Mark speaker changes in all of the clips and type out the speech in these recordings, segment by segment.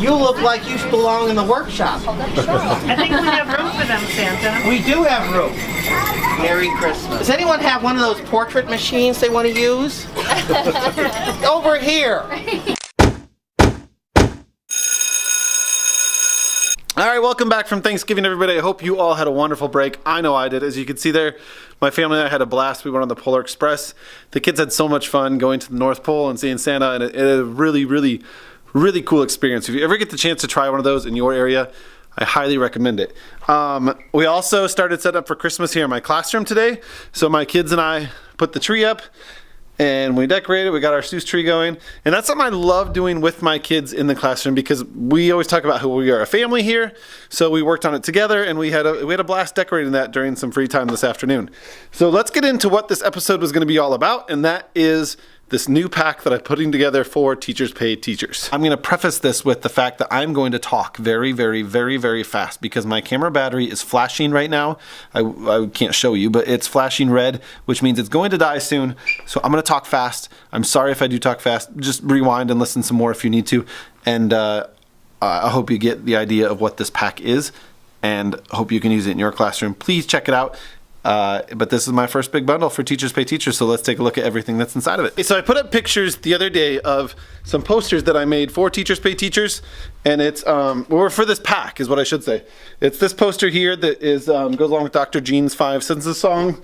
Speaker 1: You look like you belong in the workshop.
Speaker 2: I think we have room for them, Santa.
Speaker 1: We do have room. Merry Christmas. Does anyone have one of those portrait machines they want to use? Over here.
Speaker 3: All right, welcome back from Thanksgiving, everybody. I hope you all had a wonderful break. I know I did. As you can see there, my family and I had a blast. We went on the Polar Express. The kids had so much fun going to the North Pole and seeing Santa, and it a really cool experience. If you ever get the chance to try one of those in your area, I highly recommend it. We also started setting up for Christmas here in my classroom today. So my kids and I put the tree up, and we decorated. We got our Seuss tree going, and that's something I love doing with my kids in the classroom because we always talk about how we are a family here. So we worked on it together, and we had a blast decorating that during some free time this afternoon. So let's get into what this episode was going to be all about, and that is this new pack that I'm putting together for Teachers Pay Teachers. I'm going to preface this with the fact that I'm going to talk very fast because my camera battery is flashing right now. I can't show you, but it's flashing red, which means it's going to die soon. So I'm going to talk fast. I'm sorry if I do talk fast. Just rewind and listen some more if you need to. And I hope you get the idea of what this pack is, and hope you can use it in your classroom. Please check it out. But this is my first big bundle for Teachers Pay Teachers, so let's take a look at everything that's inside of it. So I put up pictures the other day of some posters that I made for Teachers Pay Teachers, and it's or for this pack is what I should say. It's this poster here that is goes along with Dr. Jean's 5 Senses song.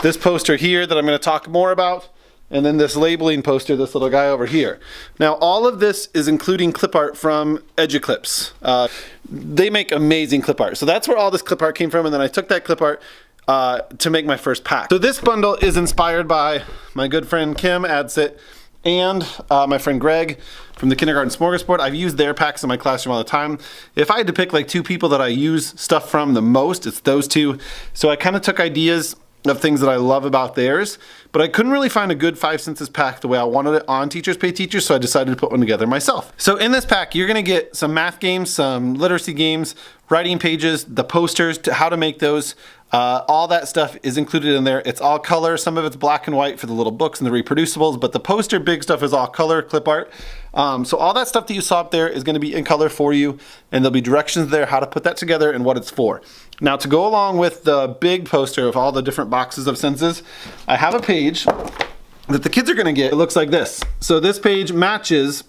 Speaker 3: This poster here that I'm going to talk more about, and then this labeling poster, this little guy over here. Now all of this is including clip art from EduClips. They make amazing clip art, so that's where all this clip art came from, and then I took that clip art to make my first pack. So this bundle is inspired by my good friend Kim Adsit and my friend Greg from the Kindergarten Smorgasbord. I've used their packs in my classroom all the time. If I had to pick like 2 people that I use stuff from the most, it's those 2. So I kind of took ideas of things that I love about theirs, but I couldn't really find a good 5 Senses pack the way I wanted it on Teachers Pay Teachers, so I decided to put one together myself. So in this pack, you're gonna get some math games, some literacy games, writing pages, the posters, to how to make those. All that stuff is included in there. It's all color. Some of it's black and white for the little books and the reproducibles, but the poster big stuff is all color, clip art. So all that stuff that you saw up there is gonna be in color for you, and there'll be directions there how to put that together and what it's for. Now to go along with the big poster of all the different boxes of senses, I have a page that the kids are gonna get. It looks like this. So this page matches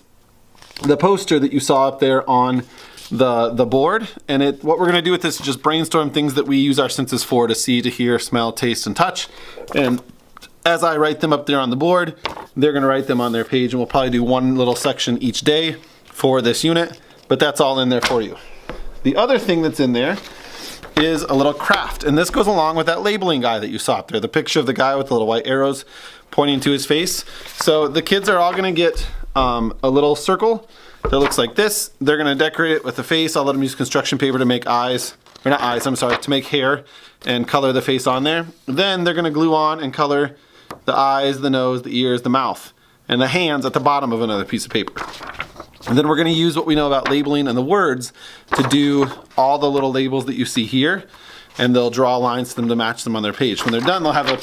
Speaker 3: the poster that you saw up there on the board, and what we're gonna do with this is just brainstorm things that we use our senses for, to see, to hear, smell, taste, and touch. And as I write them up there on the board, they're gonna write them on their page, and we'll probably do one little section each day for this unit, but that's all in there for you. The other thing that's in there is a little craft, and this goes along with that labeling guy that you saw up there, the picture of the guy with the little white arrows pointing to his face. So the kids are all gonna get a little circle that looks like this. They're gonna decorate it with a face. I'll let them use construction paper to make eyes, or not eyes, I'm sorry, to make hair and color the face on there. Then they're gonna glue on and color the eyes, the nose, the ears, the mouth, and the hands at the bottom of another piece of paper. And then we're gonna use what we know about labeling and the words to do all the little labels that you see here, and they'll draw lines to them to match them on their page. When they're done, they'll have a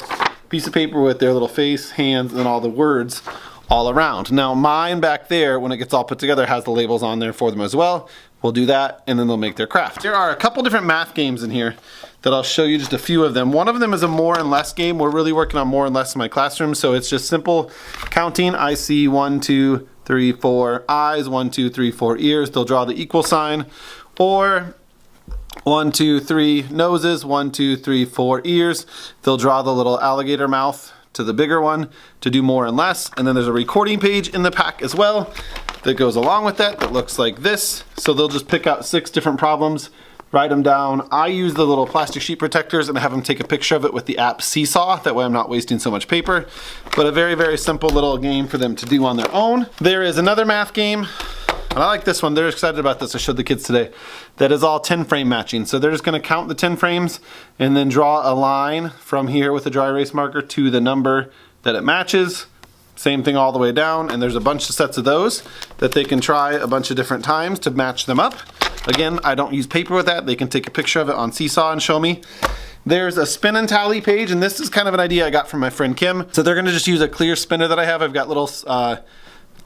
Speaker 3: piece of paper with their little face, hands, and all the words all around. Now mine back there, when it gets all put together, has the labels on there for them as well. We'll do that, and then they'll make their craft. There are a couple different math games in here that I'll show you just a few of them. One of them is a more and less game. We're really working on more and less in my classroom, so it's just simple counting. I see 1, 2, 3, 4 eyes, 1, 2, 3, 4 ears. They'll draw the equal sign. Or 1, 2, 3 noses, 1, 2, 3, 4 ears. They'll draw the little alligator mouth to the bigger one to do more and less. And then there's a recording page in the pack as well that goes along with that looks like this. So they'll just pick out 6 different problems, write them down. I use the little plastic sheet protectors and have them take a picture of it with the app Seesaw. That way I'm not wasting so much paper. But a very simple little game for them to do on their own. There is another math game, and I like this one. They're excited about this. I showed the kids today. That is all 10 frame matching. So they're just gonna count the 10 frames and then draw a line from here with a dry erase marker to the number that it matches. Same thing all the way down, and there's a bunch of sets of those that they can try a bunch of different times to match them up. Again, I don't use paper with that. They can take a picture of it on Seesaw and show me. There's a spin and tally page, and this is kind of an idea I got from my friend Kim. So they're gonna just use a clear spinner that I have. I've got little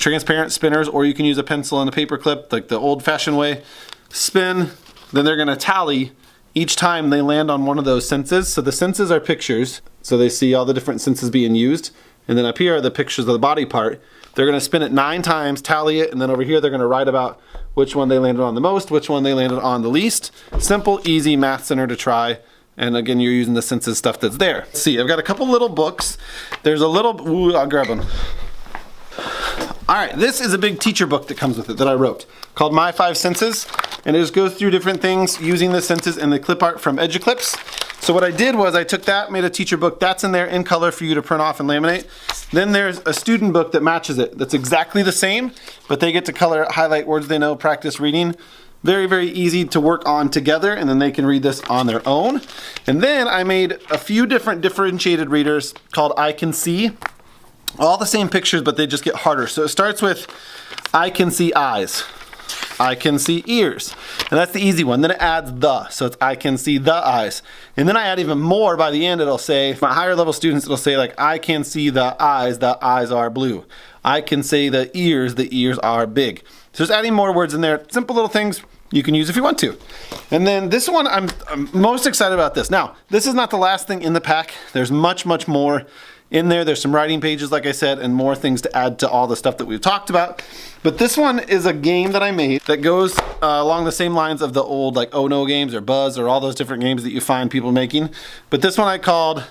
Speaker 3: transparent spinners, or you can use a pencil and a paper clip, like the old-fashioned way. Spin, then they're gonna tally each time they land on one of those senses. So the senses are pictures, so they see all the different senses being used. And then up here are the pictures of the body part. They're gonna spin it 9 times, tally it, and then over here they're gonna write about which one they landed on the most, which one they landed on the least. Simple, easy Math Center to try. And again, you're using the senses stuff that's there. Let's see, I've got a couple little books. There's a little, ooh, I'll grab them. All right, this is a big teacher book that comes with it that I wrote called My 5 Senses. And it just goes through different things using the senses and the clip art from EduClips. So what I did was I took that, made a teacher book. That's in there in color for you to print off and laminate. Then there's a student book that matches it. That's exactly the same, but they get to color it, highlight words they know, practice reading. Very, very easy to work on together, and then they can read this on their own. And then I made a few different differentiated readers called I Can See. All the same pictures, but they just get harder. So it starts with I can see eyes. I can see ears. And that's the easy one. Then it adds the. So it's I can see the eyes. And then I add even more by the end. It'll say, for my higher level students, it'll say like, I can see the eyes are blue. I can say the ears are big. So just adding more words in there. Simple little things you can use if you want to. And then this one, I'm most excited about this. Now, this is not the last thing in the pack. There's much, much more in there. There's some writing pages, like I said, and more things to add to all the stuff that we've talked about. But this one is a game that I made that goes along the same lines of the old like Oh No games or Buzz or all those different games that you find people making. But this one I called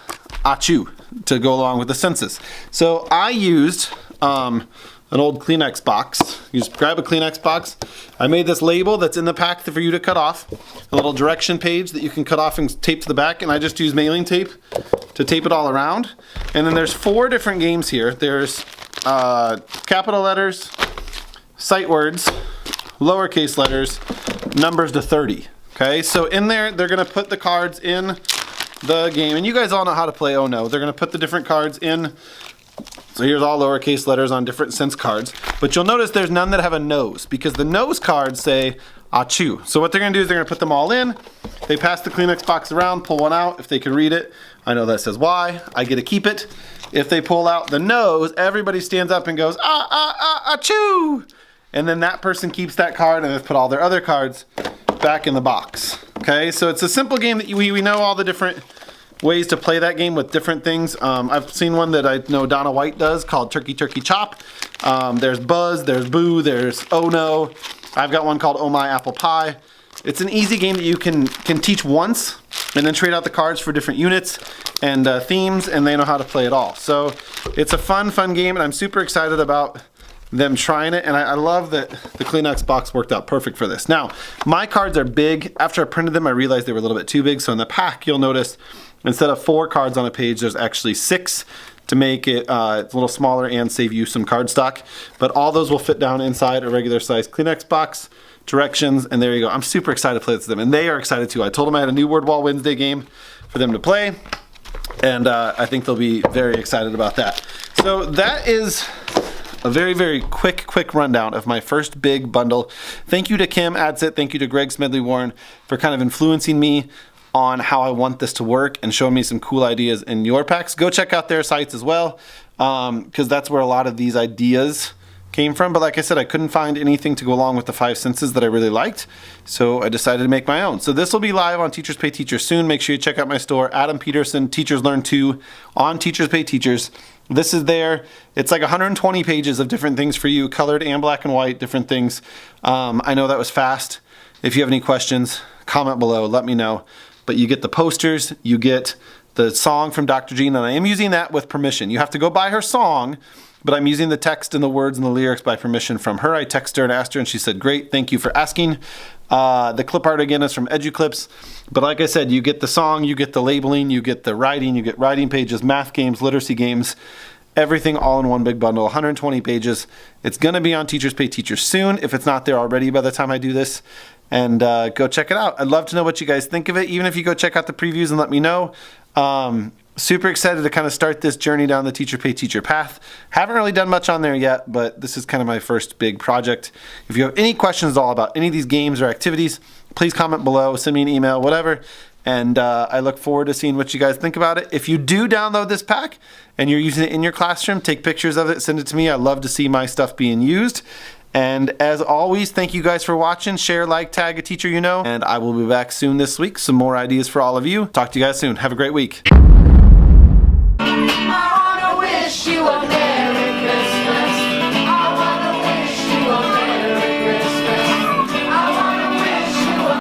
Speaker 3: Achoo to go along with the senses. So I used an old Kleenex box. You just grab a Kleenex box. I made this label that's in the pack for you to cut off. A little direction page that you can cut off and tape to the back, and I just use mailing tape to tape it all around. And then there's 4 different games here. There's capital letters, sight words, lowercase letters, numbers to 30. Okay, so in there, they're gonna put the cards in the game, and you guys all know how to play Oh No. They're gonna put the different cards in. So here's all lowercase letters on different sense cards. But you'll notice there's none that have a nose, because the nose cards say Achoo. So what they're gonna do is they're gonna put them all in. They pass the Kleenex box around, pull one out. If they can read it, I know that says Y. I get to keep it. If they pull out the nose, everybody stands up and goes, Achoo! And then that person keeps that card, and they put all their other cards back in the box. Okay, so it's a simple game that we know all the different ways to play that game with different things. I've seen one that I know Donna White does called Turkey Turkey Chop. There's Buzz, there's Boo, there's Oh No. I've got one called Oh My Apple Pie. It's an easy game that you can teach once and then trade out the cards for different units and themes, and they know how to play it all. So it's a fun game, and I'm super excited about them trying it, and I love that the Kleenex box worked out perfect for this. Now, my cards are big. After I printed them, I realized they were a little bit too big, so in the pack, you'll notice instead of 4 cards on a page, there's actually 6 to make it a little smaller and save you some card stock. But all those will fit down inside a regular size Kleenex box, directions, and there you go. I'm super excited to play this with them, and they are excited too. I told them I had a new Word Wall Wednesday game for them to play, and I think they'll be very excited about that. So that is a very, very quick rundown of my first big bundle. Thank you to Kim Adsit, thank you to Greg Smedley Warren for kind of influencing me on how I want this to work and showing me some cool ideas in your packs. Go check out their sites as well, because that's where a lot of these ideas came from. But like I said, I couldn't find anything to go along with the 5 senses that I really liked, so I decided to make my own. So this will be live on Teachers Pay Teachers soon. Make sure you check out my store, Adam Peterson, Teachers Learn 2 on Teachers Pay Teachers. This is there. It's like 120 pages of different things for you, colored and black and white, different things. I know that was fast. If you have any questions, comment below, let me know. But you get the posters, you get the song from Dr. Jean, and I am using that with permission. You have to go buy her song, but I'm using the text and the words and the lyrics by permission from her. I texted her and asked her, and she said, great, thank you for asking. The clip art again is from EduClips. But like I said, you get the song, you get the labeling, you get the writing, you get writing pages, math games, literacy games, everything all in one big bundle, 120 pages. It's going to be on Teachers Pay Teachers soon, if it's not there already by the time I do this. And go check it out. I'd love to know what you guys think of it, even if you go check out the previews and let me know. Super excited to kind of start this journey down the Teacher Pay Teacher path. Haven't really done much on there yet, but this is kind of my first big project. If you have any questions at all about any of these games or activities, please comment below, send me an email, whatever, And I look forward to seeing what you guys think about it. If you do download this pack and you're using it in your classroom, take pictures of it, send it to me. I love to see my stuff being used. And as always, thank you guys for watching. Share, like, tag a teacher you know. And I will be back soon this week. Some more ideas for all of you. Talk to you guys soon. Have a great week.